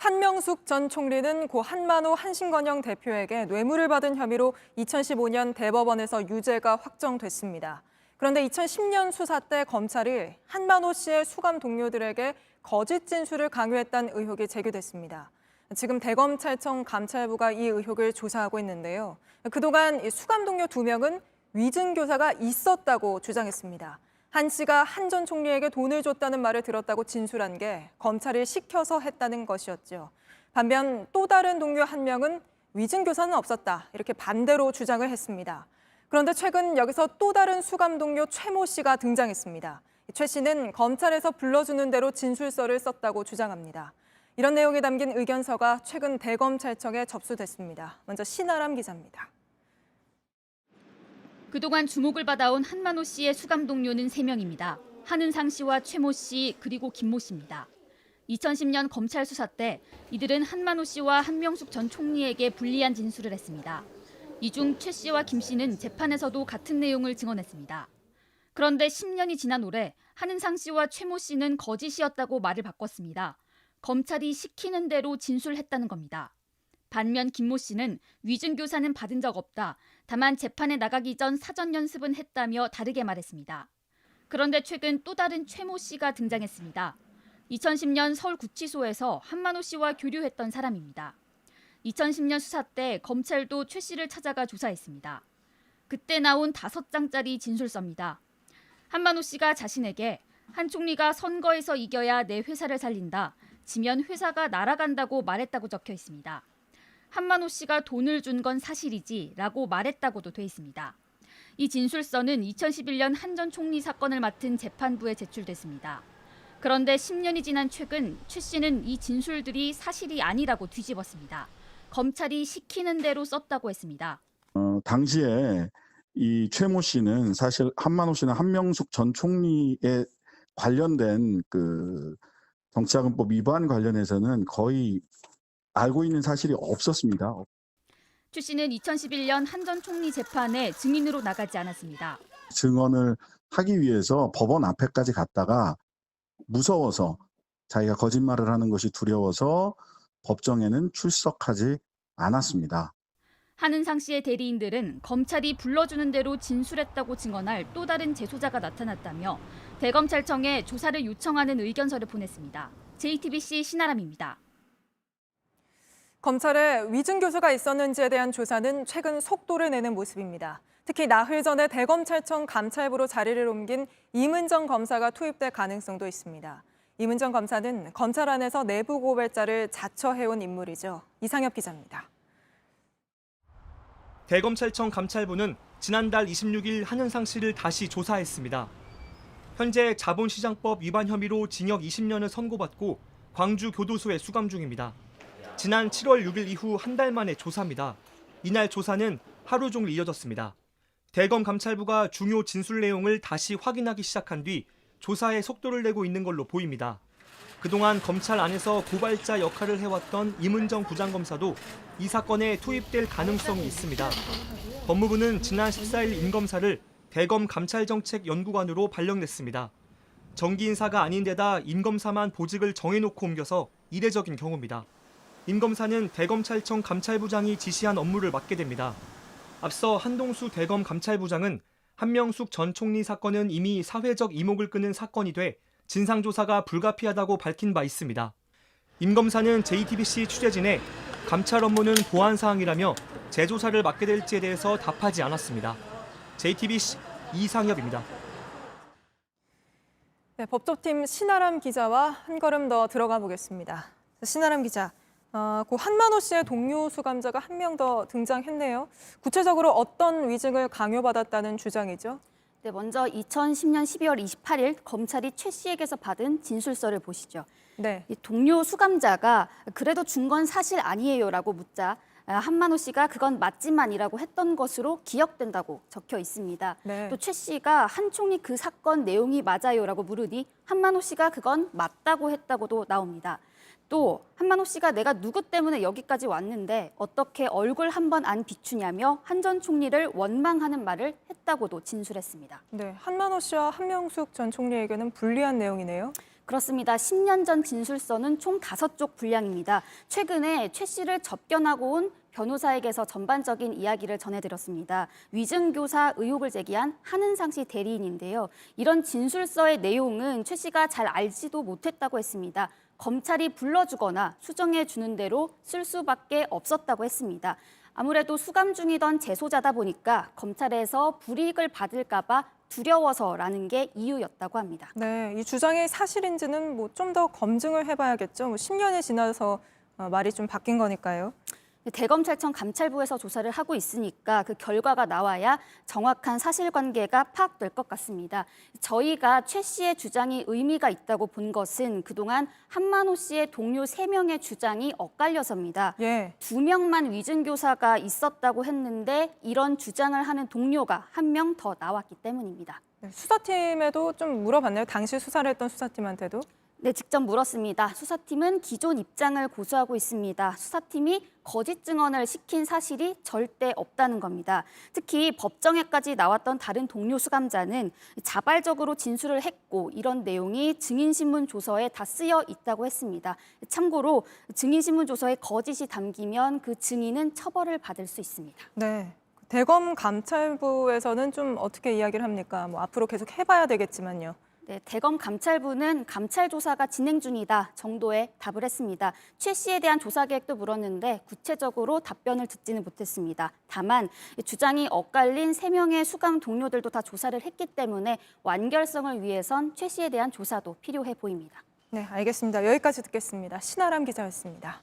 한명숙 전 총리는 고 한만호 한신건영 대표에게 뇌물을 받은 혐의로 2015년 대법원에서 유죄가 확정됐습니다. 그런데 2010년 수사 때 검찰이 한만호 씨의 수감 동료들에게 거짓 진술을 강요했다는 의혹이 제기됐습니다. 지금 대검찰청 감찰부가 이 의혹을 조사하고 있는데요. 그동안 수감 동료 2명은 위증교사가 있었다고 주장했습니다. 한 씨가 한 전 총리에게 돈을 줬다는 말을 들었다고 진술한 게 검찰이 시켜서 했다는 것이었죠. 반면 또 다른 동료 1명은 위증교사는 없었다, 이렇게 반대로 주장을 했습니다. 그런데 최근 여기서 또 다른 수감 동료 최모 씨가 등장했습니다. 최 씨는 검찰에서 불러주는 대로 진술서를 썼다고 주장합니다. 이런 내용이 담긴 의견서가 최근 대검찰청에 접수됐습니다. 먼저 신아람 기자입니다. 그동안 주목을 받아온 한만호 씨의 수감 동료는 3명입니다. 한은상 씨와 최모 씨 그리고 김모 씨입니다. 2010년 검찰 수사 때 이들은 한만호 씨와 한명숙 전 총리에게 불리한 진술을 했습니다. 이 중 최 씨와 김 씨는 재판에서도 같은 내용을 증언했습니다. 그런데 10년이 지난 올해 한은상 씨와 최모 씨는 거짓이었다고 말을 바꿨습니다. 검찰이 시키는 대로 진술했다는 겁니다. 반면 김모 씨는 위증교사는 받은 적 없다. 다만 재판에 나가기 전 사전 연습은 했다며 다르게 말했습니다. 그런데 최근 또 다른 최모 씨가 등장했습니다. 2010년 서울구치소에서 한만호 씨와 교류했던 사람입니다. 2010년 수사 때 검찰도 최 씨를 찾아가 조사했습니다. 그때 나온 5장짜리 진술서입니다. 한만호 씨가 자신에게 한 총리가 선거에서 이겨야 내 회사를 살린다. 지면 회사가 날아간다고 말했다고 적혀 있습니다. 한만호 씨가 돈을 준 건 사실이지 라고 말했다고도 돼 있습니다. 이 진술서는 2011년 한 전 총리 사건을 맡은 재판부에 제출됐습니다. 그런데 10년이 지난 최근 최 씨는 이 진술들이 사실이 아니라고 뒤집었습니다. 검찰이 시키는 대로 썼다고 했습니다. 당시에 이 최모 씨는 사실 한만호 씨는 한명숙 전 총리에 관련된 그 정치자금법 위반 관련해서는 거의 알고 있는 사실이 없었습니다. 최 씨는 2011년 한 전 총리 재판에 증인으로 나가지 않았습니다. 증언을 하기 위해서 법원 앞에까지 갔다가 무서워서 자기가 거짓말을 하는 것이 두려워서 법정에는 출석하지 않았습니다. 한은상 씨의 대리인들은 검찰이 불러주는 대로 진술했다고 증언할 또 다른 재소자가 나타났다며 대검찰청에 조사를 요청하는 의견서를 보냈습니다. JTBC 신아람입니다. 검찰에 위증교사가 있었는지에 대한 조사는 최근 속도를 내는 모습입니다. 특히 나흘 전에 대검찰청 감찰부로 자리를 옮긴 임은정 검사가 투입될 가능성도 있습니다. 임은정 검사는 검찰 안에서 내부 고발자를 자처해온 인물이죠. 이상엽 기자입니다. 대검찰청 감찰부는 지난달 26일 한은상 씨를 다시 조사했습니다. 현재 자본시장법 위반 혐의로 징역 20년을 선고받고 광주 교도소에 수감 중입니다. 지난 7월 6일 이후 한 달 만에 조사입니다. 이날 조사는 하루 종일 이어졌습니다. 대검 감찰부가 중요 진술 내용을 다시 확인하기 시작한 뒤 조사에 속도를 내고 있는 걸로 보입니다. 그동안 검찰 안에서 고발자 역할을 해왔던 임은정 부장검사도 이 사건에 투입될 가능성이 있습니다. 법무부는 지난 14일 임 검사를 대검 감찰정책연구관으로 발령냈습니다. 정기 인사가 아닌 데다 임 검사만 보직을 정해놓고 옮겨서 이례적인 경우입니다. 임 검사는 대검찰청 감찰부장이 지시한 업무를 맡게 됩니다. 앞서 한동수 대검 감찰부장은 한명숙 전 총리 사건은 이미 사회적 이목을 끄는 사건이 돼 진상조사가 불가피하다고 밝힌 바 있습니다. 임 검사는 JTBC 취재진에 감찰 업무는 보안사항이라며 재조사를 맡게 될지에 대해서 답하지 않았습니다. JTBC 이상엽입니다. 네, 법조팀 신아람 기자와 한 걸음 더 들어가 보겠습니다. 신아람 기자, 고 한만호 씨의 동료 수감자가 한 명 더 등장했네요. 구체적으로 어떤 위증을 강요받았다는 주장이죠? 네, 먼저 2010년 12월 28일 검찰이 최 씨에게서 받은 진술서를 보시죠. 네. 이 동료 수감자가 그래도 준 건 사실 아니에요라고 묻자 한만호 씨가 그건 맞지만이라고 했던 것으로 기억된다고 적혀 있습니다. 네. 또 최 씨가 한 총리 그 사건 내용이 맞아요라고 물으니 한만호 씨가 그건 맞다고 했다고도 나옵니다. 또 한만호 씨가 내가 누구 때문에 여기까지 왔는데 어떻게 얼굴 한 번 안 비추냐며 한 전 총리를 원망하는 말을 했다고도 진술했습니다. 네, 한만호 씨와 한명숙 전 총리에게는 불리한 내용이네요. 그렇습니다. 10년 전 진술서는 총 5쪽 분량입니다. 최근에 최 씨를 접견하고 온 변호사에게서 전반적인 이야기를 전해드렸습니다. 위증교사 의혹을 제기한 한은상 씨 대리인인데요. 이런 진술서의 내용은 최 씨가 잘 알지도 못했다고 했습니다. 검찰이 불러주거나 수정해 주는 대로 쓸 수밖에 없었다고 했습니다. 아무래도 수감 중이던 재소자다 보니까 검찰에서 불이익을 받을까 봐 두려워서라는 게 이유였다고 합니다. 네, 이 주장이 사실인지는 뭐 좀 더 검증을 해봐야겠죠. 뭐 10년이 지나서 말이 좀 바뀐 거니까요. 대검찰청 감찰부에서 조사를 하고 있으니까 그 결과가 나와야 정확한 사실관계가 파악될 것 같습니다. 저희가 최 씨의 주장이 의미가 있다고 본 것은 그동안 한만호 씨의 동료 3명의 주장이 엇갈려서입니다. 예. 2명만 위증교사가 있었다고 했는데 이런 주장을 하는 동료가 1명 더 나왔기 때문입니다. 네, 수사팀에도 좀 물어봤나요? 당시 수사를 했던 수사팀한테도? 네, 직접 물었습니다. 수사팀은 기존 입장을 고수하고 있습니다. 수사팀이 거짓 증언을 시킨 사실이 절대 없다는 겁니다. 특히 법정에까지 나왔던 다른 동료 수감자는 자발적으로 진술을 했고 이런 내용이 증인신문 조서에 다 쓰여 있다고 했습니다. 참고로 증인신문 조서에 거짓이 담기면 그 증인은 처벌을 받을 수 있습니다. 네. 대검 감찰부에서는 좀 어떻게 이야기를 합니까? 뭐 앞으로 계속 해봐야 되겠지만요. 네, 대검 감찰부는 감찰 조사가 진행 중이다 정도의 답을 했습니다. 최 씨에 대한 조사 계획도 물었는데 구체적으로 답변을 듣지는 못했습니다. 다만 주장이 엇갈린 3명의 수감 동료들도 다 조사를 했기 때문에 완결성을 위해선 최 씨에 대한 조사도 필요해 보입니다. 네, 알겠습니다. 여기까지 듣겠습니다. 신아람 기자였습니다.